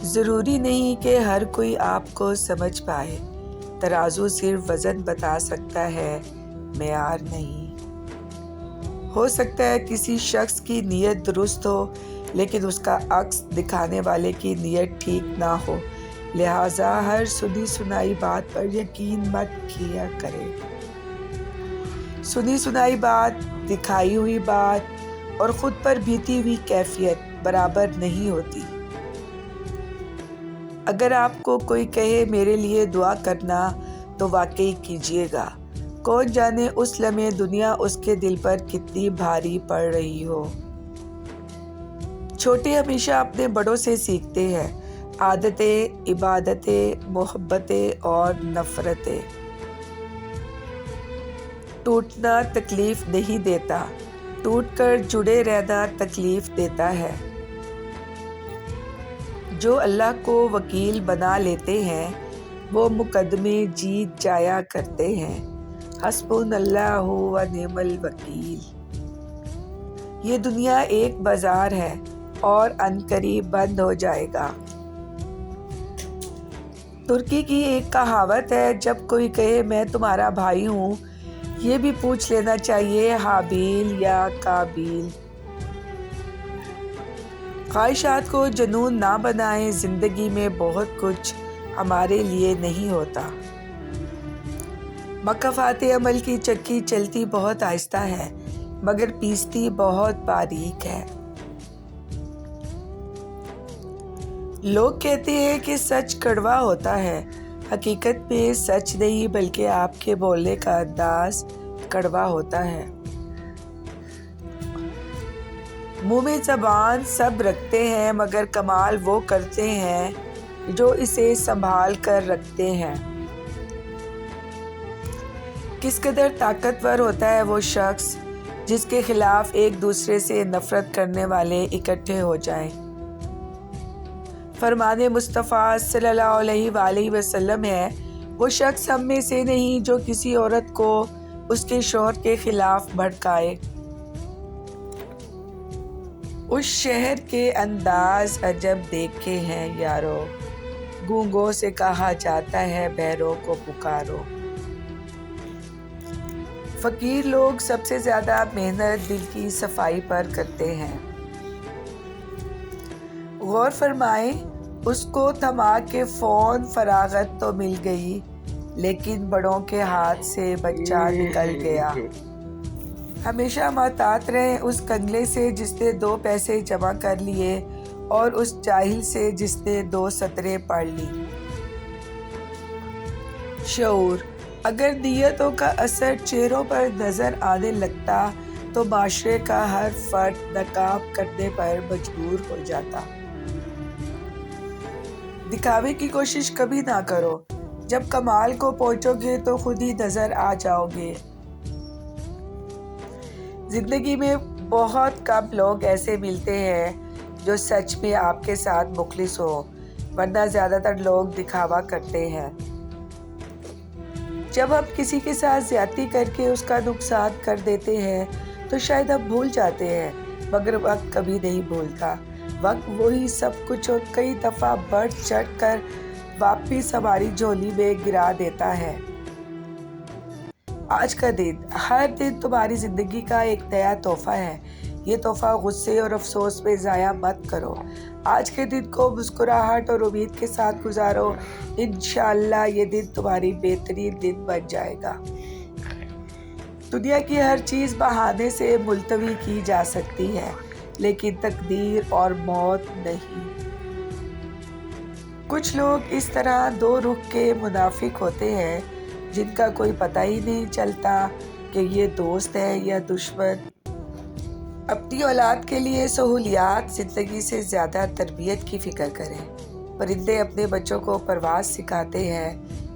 ضروری نہیں کہ ہر کوئی آپ کو سمجھ پائے۔ ترازو صرف وزن بتا سکتا ہے، معیار نہیں۔ ہو سکتا ہے کسی شخص کی نیت درست ہو لیکن اس کا عکس دکھانے والے کی نیت ٹھیک نہ ہو، لہٰذا ہر سنی سنائی بات پر یقین مت کیا کرے۔ سنی سنائی بات، دکھائی ہوئی بات اور خود پر بیتی ہوئی کیفیت برابر نہیں ہوتی۔ اگر آپ کو کوئی کہے میرے لیے دعا کرنا تو واقعی کیجیے گا۔ کون جانے اس لمحے دنیا اس کے دل پر کتنی بھاری پڑ رہی ہو۔ چھوٹے ہمیشہ اپنے بڑوں سے سیکھتے ہیں، عادتیں، عبادتیں، محبتیں اور نفرتیں۔ ٹوٹنا تکلیف نہیں دیتا، ٹوٹ کر جڑے رہنا تکلیف دیتا ہے۔ جو اللہ کو وکیل بنا لیتے ہیں وہ مقدمے جیت جایا کرتے ہیں۔ حسبنا اللہ و نعم الوکیل۔ یہ دنیا ایک بازار ہے اور عنقریب بند ہو جائے گا۔ ترکی کی ایک کہاوت ہے، جب کوئی کہے میں تمہارا بھائی ہوں، یہ بھی پوچھ لینا چاہیے حابیل یا قابیل۔ خواہشات کو جنون نہ بنائیں، زندگی میں بہت کچھ ہمارے لیے نہیں ہوتا۔ مکافات عمل کی چکی چلتی بہت آہستہ ہے مگر پیستی بہت باریک ہے۔ لوگ کہتے ہیں کہ سچ کڑوا ہوتا ہے، حقیقت میں سچ نہیں بلکہ آپ کے بولنے کا انداز کڑوا ہوتا ہے۔ منہ میں زبان سب رکھتے ہیں مگر کمال وہ کرتے ہیں جو اسے سنبھال کر رکھتے ہیں۔ کس قدر طاقتور ہوتا ہے وہ شخص جس کے خلاف ایک دوسرے سے نفرت کرنے والے اکٹھے ہو جائیں۔ فرمان مصطفیٰ صلی اللہ علیہ وآلہ وسلم ہے، وہ شخص ہم میں سے نہیں جو کسی عورت کو اس کے شوہر کے خلاف بھڑکائے۔ اس شہر کے انداز عجب دیکھے ہیں یارو، گونگوں سے کہا جاتا ہے بہروں کو پکارو۔ فقیر لوگ سب سے زیادہ محنت دل کی صفائی پر کرتے ہیں۔ غور فرمائیں، اس کو تھما کے فون فراغت تو مل گئی لیکن بڑوں کے ہاتھ سے بچہ نکل گیا۔ ہمیشہ محتاط رہیں اس کنگلے سے جس نے 2 پیسے جمع کر لیے اور اس جاہل سے جس نے 2 سطریں پڑھ لی۔ شعور: اگر نیتوں کا اثر چہروں پر نظر آنے لگتا تو معاشرے کا ہر فرد ناکام کرنے پر مجبور ہو جاتا۔ دکھاوے کی کوشش کبھی نہ کرو، جب کمال کو پہنچو گے تو خود ہی نظر آ جاؤ گے۔ زندگی میں بہت کم لوگ ایسے ملتے ہیں جو سچ میں آپ کے ساتھ مخلص ہوں، ورنہ زیادہ تر لوگ دکھاوا کرتے ہیں۔ جب ہم کسی کے ساتھ زیادتی کر کے اس کا نقصان کر دیتے ہیں تو شاید ہم بھول جاتے ہیں مگر وقت کبھی نہیں بھولتا۔ وقت وہی سب کچھ اور کئی دفعہ بڑھ چڑھ کر واپس ہماری جھولی میں گرا دیتا ہے۔ آج کا دن، ہر دن تمہاری زندگی کا ایک نیا تحفہ ہے۔ یہ تحفہ غصے اور افسوس میں ضائع مت کرو۔ آج کے دن کو مسکراہٹ اور امید کے ساتھ گزارو، انشاءاللہ یہ دن تمہاری بہترین دن بن جائے گا۔ دنیا کی ہر چیز بہانے سے ملتوی کی جا سکتی ہے لیکن تقدیر اور موت نہیں۔ کچھ لوگ اس طرح 2 رخ کے منافق ہوتے ہیں جن کا کوئی پتہ ہی نہیں چلتا کہ یہ دوست ہے یا دشمن۔ اپنی اولاد کے لیے سہولیات زندگی سے زیادہ تربیت کی فکر کریں۔ پرندے اپنے بچوں کو پرواز سکھاتے ہیں،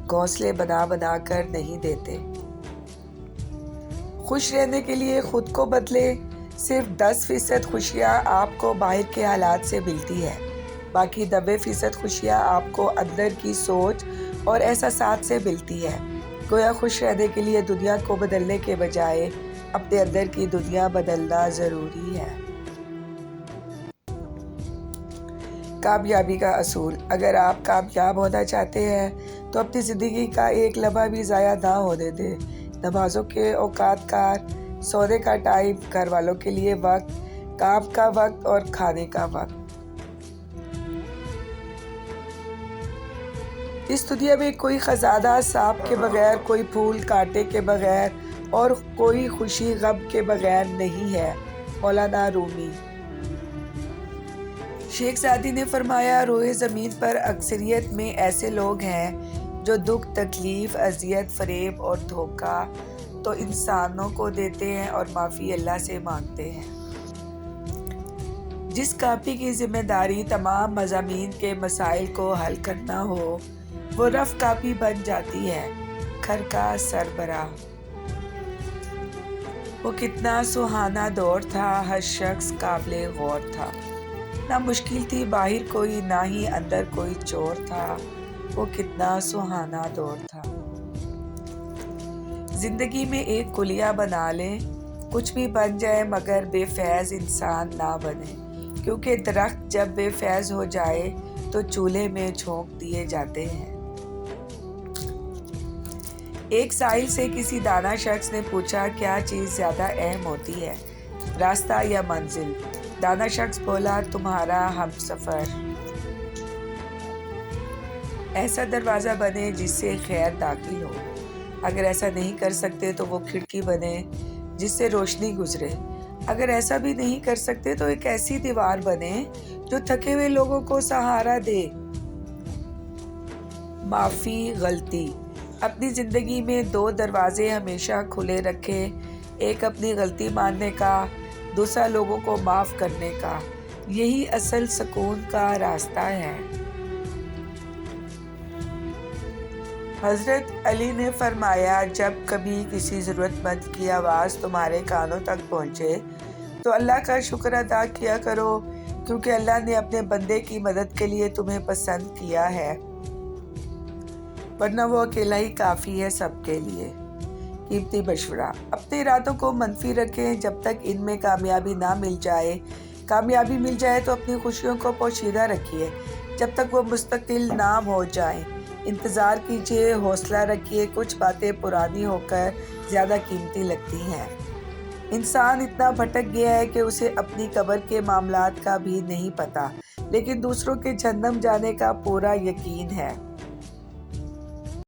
گھونسلے بنا بنا کر نہیں دیتے۔ خوش رہنے کے لیے خود کو بدلیں۔ صرف 10% خوشیاں آپ کو باہر کے حالات سے ملتی ہے، باقی 90% خوشیاں آپ کو اندر کی سوچ اور احساسات سے ملتی ہے۔ گویا خوش رہنے کے لیے دنیا کو بدلنے کے بجائے اپنے اندر کی دنیا بدلنا ضروری ہے۔ کامیابی کا اصول: اگر آپ کامیاب ہونا چاہتے ہیں تو اپنی زندگی کا ایک لمحہ بھی ضائع نہ ہونے دیں۔ نمازوں کے اوقات کار، سونے کا ٹائم، گھر والوں کے لیے وقت، کام کا وقت اور کھانے کا وقت۔ اس دنیا میں کوئی خزانہ سانپ کے بغیر، کوئی پھول کانٹے کے بغیر اور کوئی خوشی غم کے بغیر نہیں ہے۔ مولانا رومی۔ شیخ زادی نے فرمایا، روئے زمین پر اکثریت میں ایسے لوگ ہیں جو دکھ، تکلیف، اذیت، فریب اور دھوکہ تو انسانوں کو دیتے ہیں اور معافی اللہ سے مانگتے ہیں۔ جس کاپی کی ذمہ داری تمام مضامین کے مسائل کو حل کرنا ہو، وہ رف کاپی بن جاتی ہے۔ گھر کا سربراہ۔ وہ کتنا سہانا دور تھا، ہر شخص قابل غور تھا۔ نہ مشکل تھی باہر کوئی، نہ ہی اندر کوئی چور تھا۔ وہ کتنا سہانا دور تھا۔ زندگی میں ایک کلیہ بنا لیں، کچھ بھی بن جائے مگر بے فیض انسان نہ بنے، کیونکہ درخت جب بے فیض ہو جائے تو چولہے میں جھونک دیے جاتے ہیں۔ ایک سائل سے کسی دانا شخص نے پوچھا، کیا چیز زیادہ اہم ہوتی ہے، راستہ یا منزل؟ دانا شخص بولا، تمہارا ہمسفر۔ ایسا دروازہ بنے جس سے خیر داخل ہو، اگر ایسا نہیں کر سکتے تو وہ کھڑکی بنے جس سے روشنی گزرے، اگر ایسا بھی نہیں کر سکتے تو ایک ایسی دیوار بنے جو تھکے ہوئے لوگوں کو سہارا دے۔ معافی، غلطی۔ اپنی زندگی میں 2 دروازے ہمیشہ کھلے رکھیں، ایک اپنی غلطی ماننے کا، دوسرا لوگوں کو معاف کرنے کا۔ یہی اصل سکون کا راستہ ہے۔ حضرت علی نے فرمایا، جب کبھی کسی ضرورت مند کی آواز تمہارے کانوں تک پہنچے تو اللہ کا شکر ادا کیا کرو، کیونکہ اللہ نے اپنے بندے کی مدد کے لیے تمہیں پسند کیا ہے، ورنہ وہ اکیلا ہی کافی ہے سب کے لیے۔ قیمتی مشورہ: اپنے ارادوں کو منفی رکھیں جب تک ان میں کامیابی نہ مل جائے۔ کامیابی مل جائے تو اپنی خوشیوں کو پوشیدہ رکھیے جب تک وہ مستقل نہ ہو جائیں۔ انتظار کیجیے، حوصلہ رکھیے، کچھ باتیں پرانی ہو کر زیادہ قیمتی لگتی ہیں۔ انسان اتنا بھٹک گیا ہے کہ اسے اپنی قبر کے معاملات کا بھی نہیں پتہ، لیکن دوسروں کے جہنم جانے کا پورا یقین ہے۔